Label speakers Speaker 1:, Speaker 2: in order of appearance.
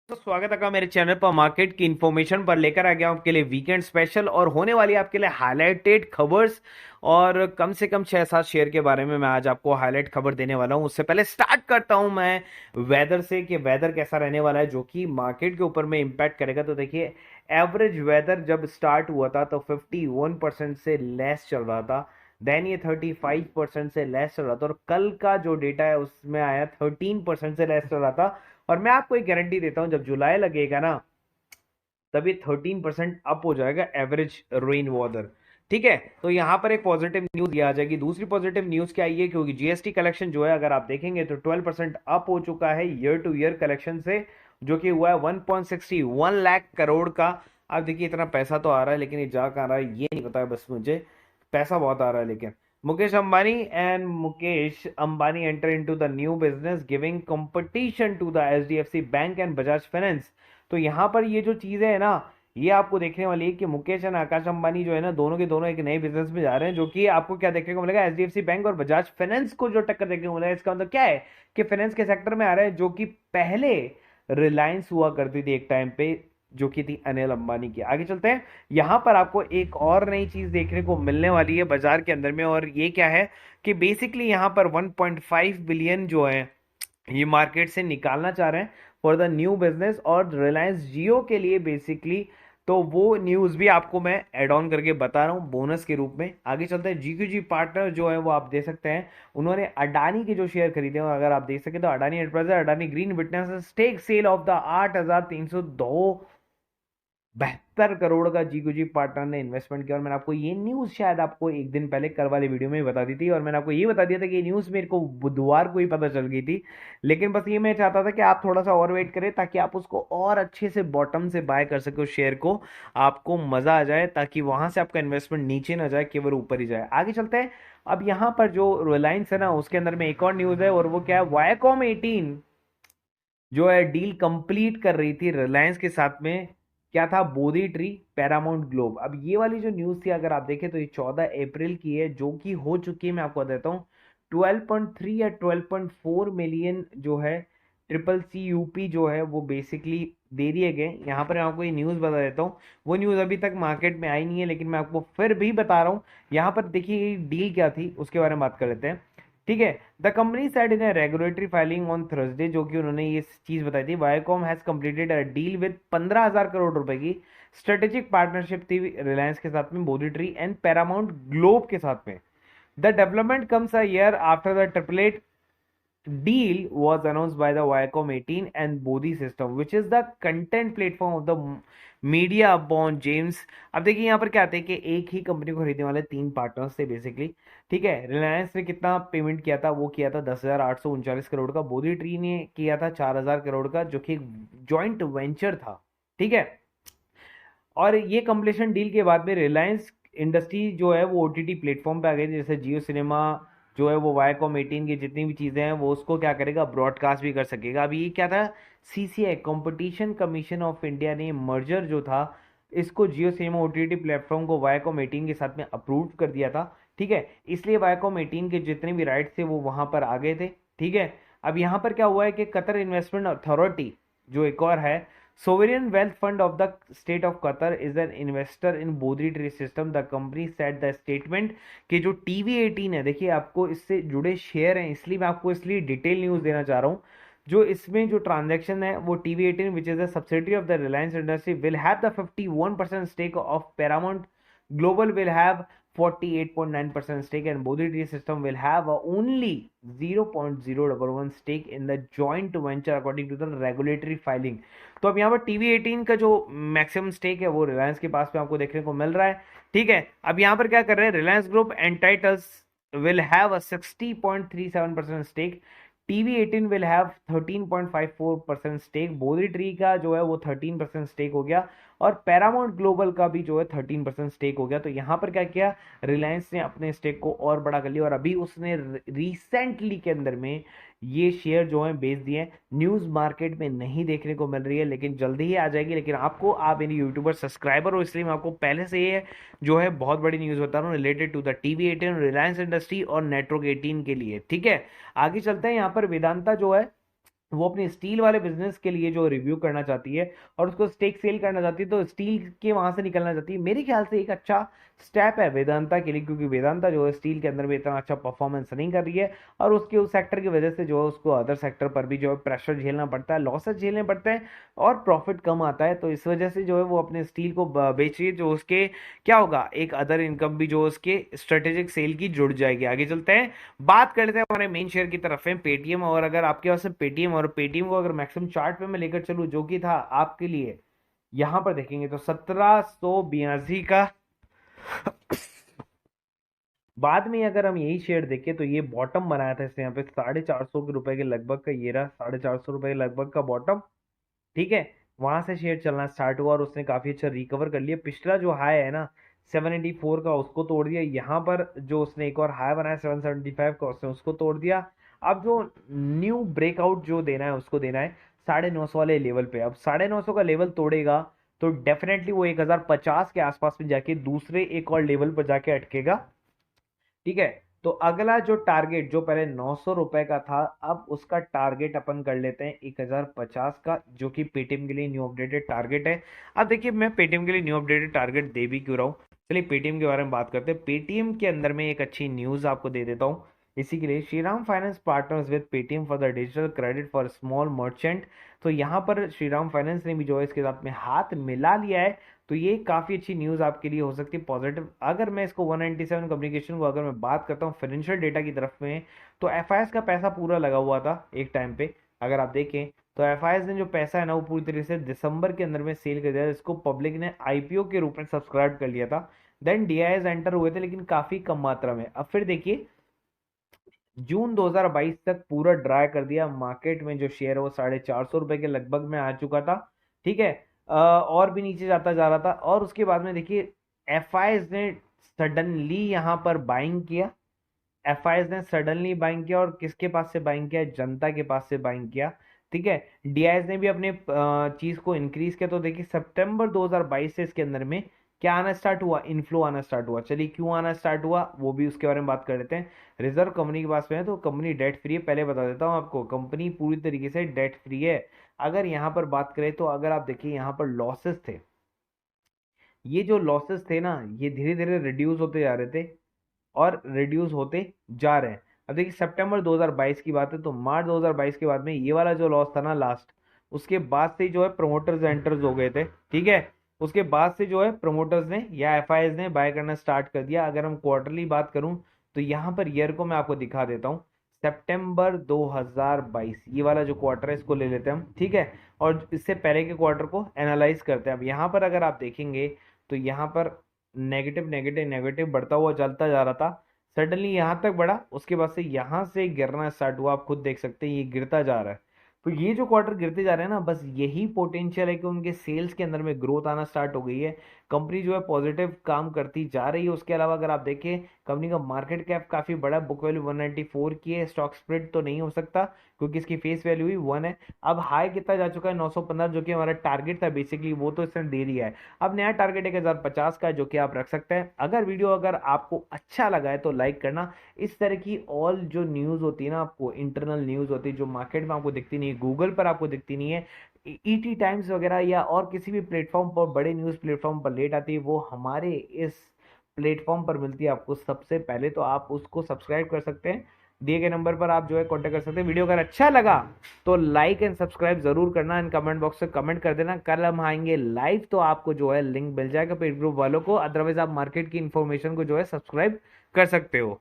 Speaker 1: तो स्वागत है आपका मेरे चैनल पर। मार्केट की इंफॉर्मेशन पर लेकर आ गया हूं आपके लिए वीकेंड स्पेशल और होने वाली आपके लिए हाईलाइटेड खबर्स और कम से कम 6-7 शेयर के बारे में मैं आज आपको हाईलाइट खबर देने वाला हूं। उससे पहले स्टार्ट करता हूं मैं वेदर से कि वेदर कैसा रहने वाला है जो कि मार्केट के ऊपर में इंपैक्ट करेगा। तो देखिए, एवरेज वेदर जब स्टार्ट हुआ था तो 51% से लेस चल रहा था। देन ये 35% से लेस चल रहा था और कल का जो डेटा है उसमें आया 13% से लेस चल रहा था। और मैं आपको एक गारंटी देता हूं, जब जुलाई लगेगा ना तब ये 13% अप हो जाएगा एवरेज रेन वाटर। ठीक है, तो यहां पर एक पॉजिटिव न्यूज ये आ जाएगी। दूसरी पॉजिटिव न्यूज क्या आई है, क्योंकि जीएसटी कलेक्शन जो है अगर आप देखेंगे तो 12% अप हो चुका है ईयर टू ईयर कलेक्शन से, जो कि हुआ है 1.61 लाख करोड़ का। आप देखिए, इतना पैसा तो आ रहा है लेकिन ये जा कहाँ रहा है ये नहीं पता है बस मुझे। पैसा बहुत आ रहा है लेकिन Mukesh Ambani enter into the new business giving competition to the HDFC bank and Bajaj finance. तो यहाँ पर ये जो चीजें है ना, ये आपको देखने वाली है कि मुकेश और आकाश अंबानी जो है ना, दोनों के दोनों एक नए बिजनेस में जा रहे हैं, जो कि आपको क्या देखने को मिलेगा, एचडीएफसी बैंक और बजाज फाइनेंस को जो टक्कर देखने को मिलेगा। इसका मतलब क्या है कि फाइनेंस के सेक्टर में आ रहा है, जो कि पहले रिलायंस हुआ करती थी एक टाइम पे, जो कि थी अनिल अंबानी की। आगे चलते हैं, यहां पर आपको एक और नई चीज देखने को मिलने वाली है बाजार के अंदर में, और ये क्या है कि बेसिकली यहां पर 1.5 बिलियन जो है ये मार्केट से निकालना चाह रहे हैं फॉर द न्यू बिजनेस और रिलायंस जियो के लिए बेसिकली। तो वो न्यूज भी आपको मैं एड ऑन करके बता रहा हूँ बोनस के रूप में। आगे चलते हैं, जीक्यूजी पार्टनर जो है वो आप दे सकते हैं, उन्होंने अडानी के जो शेयर खरीदे हैं, अगर आप देख सके तो Adani enterprises Adani green witness stake sale of the 8,372 का जीक्यूजी पार्टनर ने इन्वेस्टमेंट किया। और मैंने आपको ये न्यूज शायद आपको एक दिन पहले कल वाले वीडियो में ही बता दी थी, और मैंने आपको ये बता दिया था कि ये न्यूज मेरे को बुधवार को ही पता चल गई थी। लेकिन बस ये मैं चाहता था कि आप थोड़ा सा और वेट करें ताकि आप उसको और अच्छे से बॉटम से बाय कर सके उस शेयर को, आपको मजा आ जाए, ताकि वहां से आपका इन्वेस्टमेंट नीचे ना जाए, केवल ऊपर ही जाए। आगे चलते हैं, अब यहाँ पर जो रिलायंस है ना उसके अंदर में एक और न्यूज है, और वो क्या है, वायाकॉम 18 जो है डील कंप्लीट कर रही थी रिलायंस के साथ में। क्या था, बोधी ट्री पैरामाउंट ग्लोब। अब ये वाली जो न्यूज थी अगर आप देखें तो ये 14 अप्रैल की है, जो कि हो चुकी है। मैं आपको देता हूँ 12.3 या 12.4 मिलियन जो है ट्रिपल सी यूपी जो है वो बेसिकली दे दिए गए। यहाँ पर मैं आपको ये न्यूज़ बता देता हूँ, वो न्यूज़ अभी तक मार्केट में आई नहीं है लेकिन मैं आपको फिर भी बता रहा हूँ। यहाँ पर देखिए डील क्या थी उसके बारे में बात कर लेते हैं। ठीक है, the company said in A regulatory filing on Thursday, जो कि उन्होंने ये चीज बताई थी, Viacom has completed a deal with 15,000 crore रुपए की स्ट्रेटेजिक पार्टनरशिप थी रिलायंस के साथ में, बोडी ट्री एंड पैरामाउंट ग्लोब के साथ में। The development comes a year after the triplet deal was announced by the Viacom 18 and Bodhi System, which is the content platform of the media upon James. अब देखिए यहाँ पर क्या आते हैं कि एक ही कंपनी को खरीदने वाले तीन पार्टनर्स थे बेसिकली। ठीक है, रिलायंस ने कितना पेमेंट किया था, वो किया था 10,839 करोड़ का। बोधी ट्री ने किया था 4,000 करोड़ का, जो कि जॉइंट वेंचर था। ठीक है, और ये कंप्लीशन डील के बाद में रिलायंस इंडस्ट्री जो है वो ओटीटी प्लेटफॉर्म पे आ गई थी, जैसे जियो सिनेमा जो है वो वायाकॉम 18 की जितनी भी चीज़ें हैं वो उसको क्या करेगा, ब्रॉडकास्ट भी कर सकेगा। अभी ये क्या था, CCI competition commission of India ने मर्जर जो था इसको जियो सिनेमा ओटीटी प्लेटफॉर्म को वायाकॉम 18 के साथ में अप्रूव कर दिया था। ठीक है, इसलिए वायाकॉम 18 के जितने भी राइट्स थे वो वहां पर आ गए थे। ठीक है, अब यहाँ पर क्या हुआ है कि कतर इन्वेस्टमेंट अथॉरिटी जो एक और है, Sovereign Wealth Fund of the State of Qatar is an investor in Bodhi Tree System. The company said the statement कि जो TV18 है, देखिए आपको इससे जुड़े शेयर हैं, इसलिए मैं आपको इसलिए डिटेल न्यूज देना चाह रहा हूँ। जो इसमें जो ट्रांजैक्शन है वो TV18 which is a subsidiary of the Reliance industry will have the 51% stake of Paramount global will have 48.9% stake and Bodhi Tree System will have a only 0.011 stake in the joint venture according to the regulatory filing। तो अब यहाँ पर TV18 का जो maximum stake है वो रिलायंस के पास में आपको देखने को मिल रहा है। ठीक है, अब यहाँ पर क्या कर रहे हैं, Reliance group entitles will have a 60.37% stake, TV18 will have 13.54% stake, Bodhi Tree का जो है वो 13% स्टेक हो गया, और पैरामाउंट ग्लोबल का भी जो है 13% स्टेक हो गया। तो यहाँ पर क्या किया, रिलायंस ने अपने स्टेक को और बड़ा कर लिया, और अभी उसने रिसेंटली के अंदर में ये शेयर जो है बेच दिए। न्यूज मार्केट में नहीं देखने को मिल रही है लेकिन जल्दी ही आ जाएगी। लेकिन आपको, आप मेरी यूट्यूबर सब्सक्राइबर हो इसलिए मैं आपको पहले से ये जो है बहुत बड़ी न्यूज बता रहा हूँ related to the TV18, Reliance industry और नेटवर्क 18 के लिए। ठीक है, आगे चलते हैं, यहाँ पर वेदांता जो है वो अपने स्टील वाले बिजनेस के लिए जो रिव्यू करना चाहती है और उसको स्टेक सेल करना चाहती है, तो स्टील के वहां से निकलना चाहती है। मेरे ख्याल से एक अच्छा स्टेप है वेदांता के लिए, क्योंकि वेदांता जो है स्टील के अंदर में इतना अच्छा परफॉर्मेंस नहीं कर रही है और उसके उस सेक्टर की वजह से जो है उसको अदर सेक्टर पर भी जो है प्रेशर झेलना पड़ता है, लॉसेस झेलने पड़ते हैं और प्रॉफिट कम आता है। तो इस वजह से जो है वो अपने स्टील को बेच रही है, जो उसके क्या होगा, एक अदर इनकम भी जो उसके स्ट्रेटेजिक सेल की जुड़ जाएगी। आगे चलते हैं, बात करते हैं हमारे मेन शेयर की तरफ है पेटीएम। और अगर आपके पास पेटीएम और पेटीएम को अगर मैक्सिमम चार्ट पे मैं लेकर चलूं, जो कि था आपके लिए यहां पर देखेंगे तो 1782 का बाद में अगर हम यही शेयर देखें तो ये बॉटम बनाया था इसने यहाँ पे 450 के रुपए के लगभग का, ये रहा 450 रुपए के लगभग का बॉटम। ठीक है, वहां से शेयर चलना स्टार्ट हुआ और उसने काफी अच्छा रिकवर कर लिया। पिछला जो हाई है ना 784 का, उसको तोड़ दिया। यहाँ पर जो उसने एक और हाई बनाया 775 का, उसने उसको तोड़ दिया। अब जो न्यू ब्रेकआउट जो देना है उसको देना है 950 वाले लेवल पे। अब 950 का लेवल तोड़ेगा तो डेफिनेटली वो 1050 के आसपास में जाके दूसरे एक और लेवल पर जाके अटकेगा। ठीक है, तो अगला जो टारगेट जो पहले 900 रुपए का था, अब उसका टारगेट अपन कर लेते हैं 1050 का, जो कि पेटीएम के लिए न्यू अपडेटेड टारगेट है। अब देखिए मैं पेटीएम के लिए न्यू अपडेटेड टारगेट दे भी क्यों रहा हूँ, चलिए पेटीएम के बारे में बात करते हैं। पेटीएम के अंदर में एक अच्छी न्यूज आपको दे देता हूँ। इसी के लिए Shriram finance partners with Paytm for the digital credit for small merchant. तो यहाँ पर श्रीराम फाइनेंस ने भी जो है इसके साथ में हाथ मिला लिया है। तो ये काफ़ी अच्छी न्यूज़ आपके लिए हो सकती है पॉजिटिव। अगर मैं इसको 197 कम्युनिकेशन को अगर मैं बात करता हूँ फाइनेंशियल डेटा की तरफ में, तो एफआईएस का पैसा पूरा लगा हुआ था एक टाइम पे। अगर आप देखें तो एफआईएस ने जो पैसा है ना वो पूरी तरीके से दिसंबर के अंदर में सेल कर दिया, इसको पब्लिक ने आईपीओ के रूप में सब्सक्राइब कर लिया था। देन डीआईएस एंटर हुए थे लेकिन काफ़ी कम मात्रा में। अब फिर देखिए जून 2022 तक पूरा ड्राई कर दिया। मार्केट में जो शेयर है वो 450 रुपए के लगभग में आ चुका था। ठीक है, और भी नीचे जाता जा रहा था और उसके बाद में देखिए एफआईएस ने सडनली यहाँ पर बाइंग किया। एफआईएस ने सडनली बाइंग किया और किसके पास से बाइंग किया, जनता के पास से बाइंग किया। ठीक है, डीआईएस ने भी अपने चीज को इंक्रीज किया। तो देखिए सितंबर 2022 से इसके अंदर में क्या आना स्टार्ट हुआ, इनफ्लो आना स्टार्ट हुआ। चलिए क्यों आना स्टार्ट हुआ वो भी उसके बारे में बात कर लेते हैं। रिजर्व कंपनी के पास में है तो कंपनी डेट फ्री है। पहले बता देता हूँ आपको, कंपनी पूरी तरीके से डेट फ्री है। अगर यहाँ पर बात करें तो अगर आप देखिए यहाँ पर लॉसेस थे, ये जो लॉसेस थे ना ये धीरे धीरे रिड्यूस होते जा रहे थे और रिड्यूस होते जा रहे हैं। अब देखिए सितंबर 2022 की बात है तो मार्च 2022 के बाद में ये वाला जो लॉस था ना लास्ट, उसके बाद से जो है प्रोमोटर्स एंटर्स हो गए थे। ठीक है, उसके बाद से जो है प्रोमोटर्स ने या एफआईएस ने बाय करना स्टार्ट कर दिया। अगर हम क्वार्टरली बात करूं तो यहाँ पर ईयर को मैं आपको दिखा देता हूँ। सितंबर 2022 ये वाला जो क्वार्टर है इसको ले लेते हैं हम। ठीक है, और इससे पहले के क्वार्टर को एनालाइज करते हैं। अब यहाँ पर अगर आप देखेंगे तो यहाँ पर नेगेटिव नेगेटिव नेगेटिव बढ़ता हुआ चलता जा रहा था। सडनली यहाँ तक बढ़ा, उसके बाद से यहाँ से गिरना स्टार्ट हुआ। आप खुद देख सकते हैं ये गिरता जा रहा है। तो ये जो क्वार्टर गिरते जा रहे हैं ना, बस यही पोटेंशियल है कि उनके सेल्स के अंदर में ग्रोथ आना स्टार्ट हो गई है। कंपनी जो है पॉजिटिव काम करती जा रही है। उसके अलावा अगर आप देखें कंपनी का मार्केट कैप काफी बड़ा, बुक वैल्यू 194 की है। स्टॉक स्प्लिट तो नहीं हो सकता क्योंकि इसकी फेस वैल्यू ही 1 है। अब हाई कितना जा चुका है 915, जो कि हमारा टारगेट था बेसिकली, वो तो इसने दे दिया है। अब नया टारगेट 1050 का है जो कि आप रख सकते हैं। अगर वीडियो अगर आपको अच्छा लगा है तो लाइक करना। इस तरह की ऑल जो न्यूज़ होती है ना, आपको इंटरनल न्यूज़ होती है जो मार्केट में आपको दिखती नहीं है, गूगल पर आपको दिखती नहीं है, ईटी टाइम्स वगैरह या और किसी भी प्लेटफॉर्म पर, बड़े न्यूज़ प्लेटफॉर्म पर लेट आती है, वो हमारे इस प्लेटफॉर्म पर मिलती है आपको सबसे पहले। तो आप उसको सब्सक्राइब कर सकते हैं, दिए गए नंबर पर आप जो है कांटेक्ट कर सकते हैं। वीडियो अगर अच्छा लगा तो लाइक एंड सब्सक्राइब जरूर करना। एंड कमेंट बॉक्स में कमेंट कर देना। कल हम आएंगे लाइव तो आपको जो है लिंक मिल जाएगा पेड ग्रुप वालों को। अदरवाइज आप मार्केट की इंफॉर्मेशन को जो है सब्सक्राइब कर सकते हो।